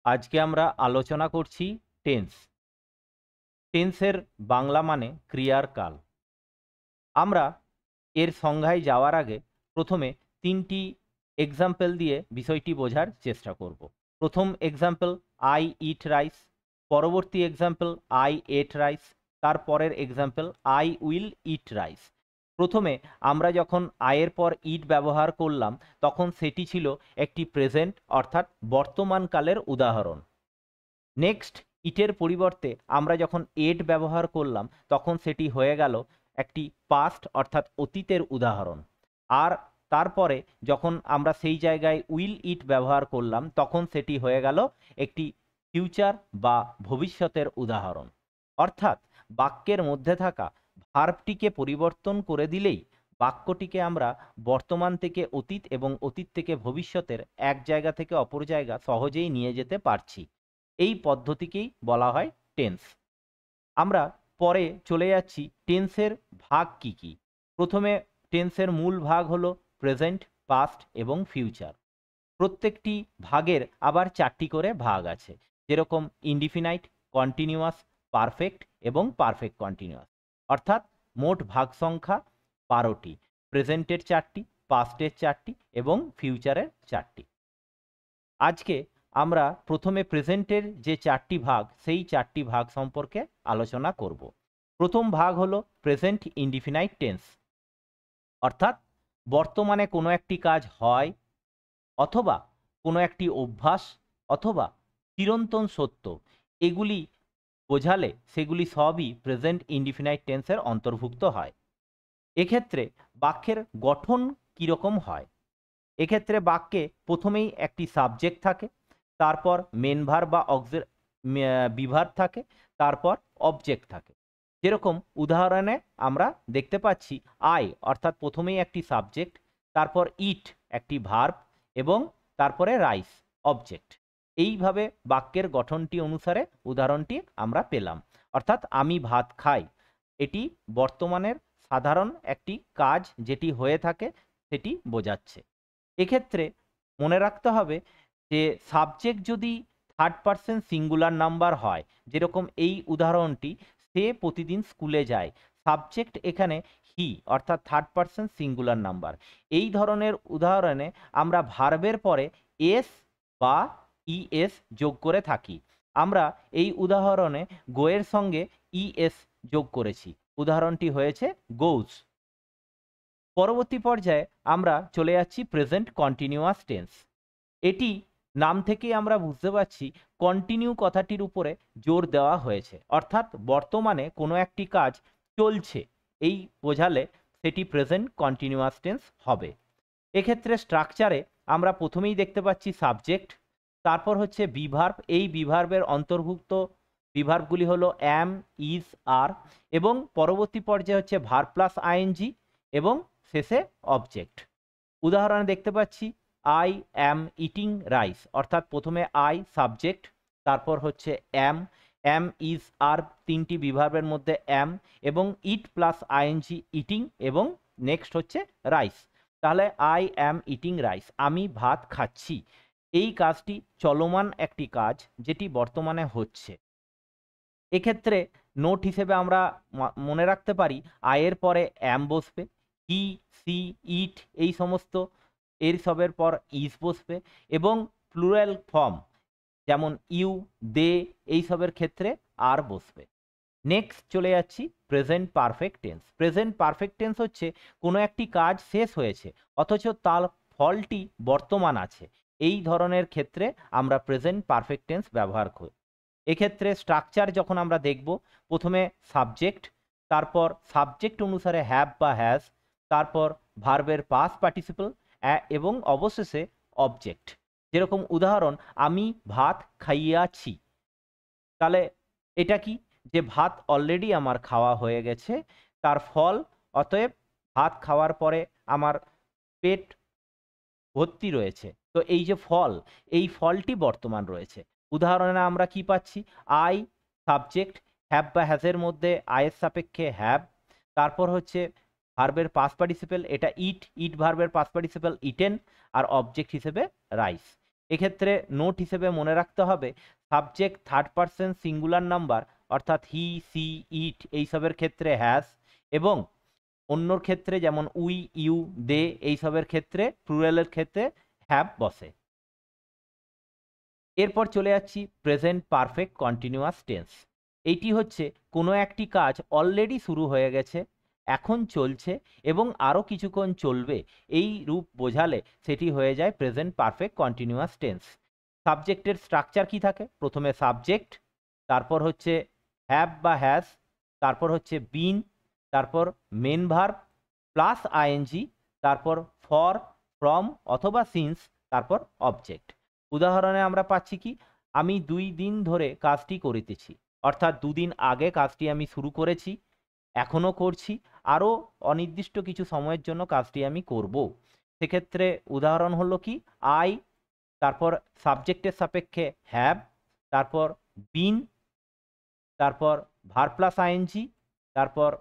আজকে আমরা আলোচনা করছি টেন্স। টেন্সের বাংলা মানে ক্রিয়ার কাল। আমরা এর সংজ্ঞায় যাওয়ার আগে প্রথমে তিনটি এক্সাম্পল দিয়ে বিষয়টি বোঝার চেষ্টা করব। প্রথম এক্সাম্পল, আই ইট রাইস। পরবর্তী এক্সাম্পল, আই এট রাইস। তারপরের example, I will eat rice. প্রথমে আমরা যখন আয়ের পর ইট ব্যবহার করলাম তখন সেটি ছিল একটি প্রেজেন্ট অর্থাৎ বর্তমানকালের উদাহরণ। নেক্সট, ইটের পরিবর্তে আমরা যখন এট ব্যবহার করলাম তখন সেটি হয়ে গেল একটি পাস্ট অর্থাৎ অতীতের উদাহরণ। আর তারপরে যখন আমরা সেই জায়গায় উইল ইট ব্যবহার করলাম তখন সেটি হয়ে গেল একটি ফিউচার বা ভবিষ্যতের উদাহরণ। অর্থাৎ বাক্যের মধ্যে থাকা ভার্বটিকে পরিবর্তন করে দিলেই বাক্যটিকে আমরা বর্তমান থেকে অতীত এবং অতীত থেকে ভবিষ্যতের এক জায়গা থেকে অপর জায়গা সহজেই নিয়ে যেতে পারছি। এই পদ্ধতিকেই বলা হয় টেন্স। আমরা পরে চলে যাচ্ছি টেন্সের ভাগ কি কি। প্রথমে টেন্সের মূল ভাগ হলো প্রেজেন্ট, পাস্ট এবং ফিউচার। প্রত্যেকটি ভাগের আবার চারটি করে ভাগ আছে, যেরকম ইনডিফিনাইট, কন্টিনিউয়াস, পারফেক্ট এবং পারফেক্ট কন্টিনিউয়াস। অর্থাৎ মোট ভাগ সংখ্যা 12টি। প্রেজেন্টের 4টি, পাস্টের 4টি এবং ফিউচারের 4টি। আজকে আমরা প্রথমে প্রেজেন্টের যে 4টি ভাগ সেই 4টি ভাগ সম্পর্কে আলোচনা করব। প্রথম ভাগ হলো প্রেজেন্ট ইনডিফিনাইট টেন্স, অর্থাৎ বর্তমানে কোনো একটি কাজ হয় অথবা কোনো একটি অভ্যাস অথবা চিরন্তন সত্য, এগুলি বোঝালে সেগুলি সবই প্রেজেন্ট ইনডিফিনাইট টেন্সের অন্তর্ভুক্ত হয়। এক্ষেত্রে বাক্যের গঠন কীরকম হয়? এক্ষেত্রে বাক্যে প্রথমেই একটি সাবজেক্ট থাকে, তারপর মেন ভার্ব বা বিভার্ব থাকে, তারপর অবজেক্ট থাকে। যেরকম উদাহরণে আমরা দেখতে পাচ্ছি আই অর্থাৎ প্রথমেই একটি সাবজেক্ট, তারপর ইট একটি ভার্ব এবং তারপরে রাইস অবজেক্ট। এইভাবে বাক্যের গঠনটি অনুসারে উদাহরণটি আমরা পেলাম। অর্থাৎ আমি ভাত খাই, এটি বর্তমানের সাধারণ একটি কাজ যেটি হয়ে থাকে সেটি বোঝাচ্ছে। এক্ষেত্রে মনে রাখতে হবে যে সাবজেক্ট যদি থার্ড পারসন সিঙ্গুলার নাম্বার হয়, যেরকম এই উদাহরণটি, সে প্রতিদিন স্কুলে যায়, সাবজেক্ট এখানে হি অর্থাৎ থার্ড পারসন সিঙ্গুলার নাম্বার। এই ধরনের উদাহরণে আমরা ভার্বের পরে এস বা ইএস যোগ করে থাকি। আমরা এই উদাহরণে গোয়ের সঙ্গে ইএস যোগ করেছি, উদাহরণটি হয়েছে গোজ। পরবর্তী পর্যায়ে আমরা চলে যাচ্ছি প্রেজেন্ট কন্টিনিউয়াস টেন্স। এটি নাম থেকেই আমরা বুঝতে পারছি কন্টিনিউ কথাটির উপরে জোর দেওয়া হয়েছে, অর্থাৎ বর্তমানে কোনো একটি কাজ চলছে, এই বোঝালে সেটি প্রেজেন্ট কন্টিনিউয়াস টেন্স হবে। এক্ষেত্রে স্ট্রাকচারে আমরা প্রথমেই দেখতে পাচ্ছি সাবজেক্ট, তারপর হচ্ছে বিভার্ব। এই বিভার্বের অন্তর্ভুক্ত বিভার্বগুলি হলো অ্যাম, ইজ, আর এবং পরবর্তী পর্যায়ে হচ্ছে ভার্ব প্লাস আইএনজি এবং শেষে অবজেক্ট। উদাহরণে দেখতে পাচ্ছি আই অ্যাম ইটিং রাইস, অর্থাৎ প্রথমে আই সাবজেক্ট, তারপর হচ্ছে অ্যাম, অ্যাম ইজ আর, তিনটি বিভার্বের মধ্যে অ্যাম এবং ইট প্লাস আইএনজি ইটিং এবং নেক্সট হচ্ছে রাইস। তাহলে আই অ্যাম ইটিং রাইস, আমি ভাত খাচ্ছি। এই কাজটি চলমান একটি কাজ যেটি বর্তমানে হচ্ছে। এক্ষেত্রে নোট হিসেবে আমরা মনে রাখতে পারি আয়ের পরে অ্যাম বসবে, হি, সি, ইট এই সমস্ত এর সবের পর ইজ বসবে এবং প্লুরাল ফর্ম যেমন ইউ, দে এই সবের ক্ষেত্রে আর বসবে। নেক্সট চলে যাচ্ছি present perfect tense. Present perfect tense হচ্ছে কোনো একটি কাজ শেষ হয়েছে অথচ তার ফলটি বর্তমান আছে, এই ধরনের ক্ষেত্রে আমরা প্রেজেন্ট পারফেক্ট টেন্স ব্যবহার করি। এক্ষেত্রে স্ট্রাকচার যখন আমরা দেখব, প্রথমে সাবজেক্ট, তারপর সাবজেক্ট অনুসারে হ্যাভ বা হ্যাজ, তারপর ভার্বের পাস্ট পার্টিসিপল এবং অবশেষে অবজেক্ট। যেরকম উদাহরণ আমি ভাত খাইয়াছি, তাহলে এটা কি, যে ভাত অলরেডি আমার খাওয়া হয়ে গেছে, তার ফল, অতএব ভাত খাওয়ার পরে আমার পেট ভর্তি রয়েছে, তো এই যে ফল, এই ফলটি বর্তমান রয়েছে। উদাহরণে আমরা কি পাচ্ছি, আই সাবজেক্ট, হ্যাভ বা হ্যাজের মধ্যে আয়ের সাপেক্ষে হ্যাভ, তারপর হচ্ছে ভার্বের পাস্ট পার্টিসিপল এটা ইট, ইট ভার্বের পাস্ট পার্টিসিপল ইটেন আর অবজেক্ট হিসেবে রাইস। এক্ষেত্রে নোট হিসেবে মনে রাখতে হবে subject third person singular number অর্থাৎ হি, সি, ইট এইসবের ক্ষেত্রে হ্যাজ, এবং অন্যর ক্ষেত্রে যেমন উই, ইউ, দে এইসবের ক্ষেত্রে প্লুরালের ক্ষেত্রে হ্যাভ বসে। এরপর চলে যাচ্ছি প্রেজেন্ট পারফেক্ট কন্টিনিউয়াস টেন্স। এইটি হচ্ছে কোনো একটি কাজ অলরেডি শুরু হয়ে গেছে, এখন চলছে এবং আরও কিছুক্ষণ চলবে, এই রূপ বোঝালে সেটি হয়ে যায় প্রেজেন্ট পারফেক্ট কন্টিনিউয়াস টেন্স। সাবজেক্টের স্ট্রাকচার কি থাকে? প্রথমে সাবজেক্ট, তারপর হচ্ছে হ্যাভ বা হ্যাজ, তারপর হচ্ছে বিন, তারপর মেন ভার্ব প্লাস আইএনজি, তারপর ফর, ফ্রম অথবা সিন্স, তারপর অবজেক্ট। উদাহরণে আমরা পাচ্ছি কি, আমি 2 দিন ধরে কাজটি করিতেছি, অর্থাৎ 2 দিন আগে কাজটি আমি শুরু করেছি, এখনও করছি, আরও অনির্দিষ্ট কিছু সময়ের জন্য কাজটি আমি করব। সেক্ষেত্রে উদাহরণ হলো কি, আই, তারপর সাবজেক্টের সাপেক্ষে হ্যাভ, তারপর বিন, তারপর ভার্ব প্লাস আইএনজি, তারপর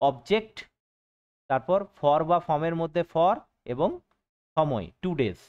অবজেক্ট, তারপর ফর বা ফর্মের মধ্যে ফর এবং সময় 2 days।